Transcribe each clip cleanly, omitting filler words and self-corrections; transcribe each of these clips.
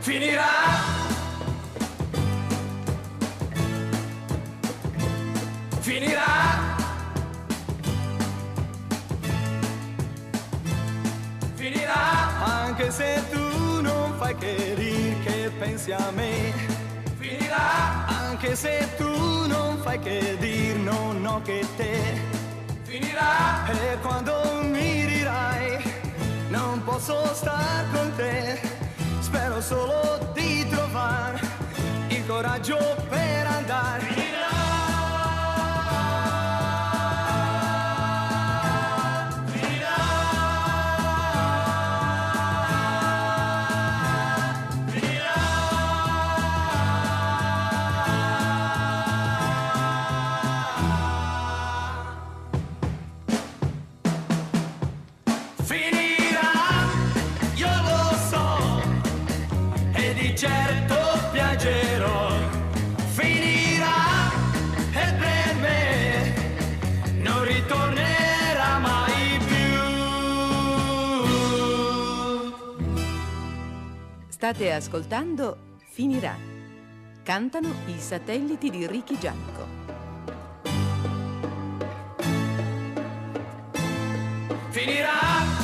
finirà. Finirà. Finirà. Anche se tu non fai che dir che pensi a me. Finirà. Anche se tu non fai che dir non ho che te. Finirà. E quando mi dirai non posso star con te, spero solo di trovare il coraggio per andare. Certo piangerò, finirà e per me non ritornerà mai più. State ascoltando Finirà. Cantano i Satelliti di Ricky Gianco. Finirà.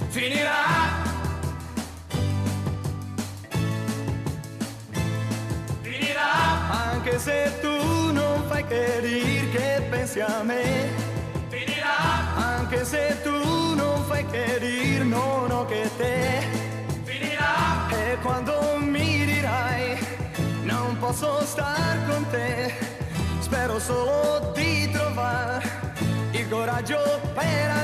Finirà. Finirà. Anche se tu non fai che dir che pensi a me. Finirà. Anche se tu non fai che dir non ho che te. Finirà. E quando mi dirai non posso star con te, spero solo di trovare il coraggio per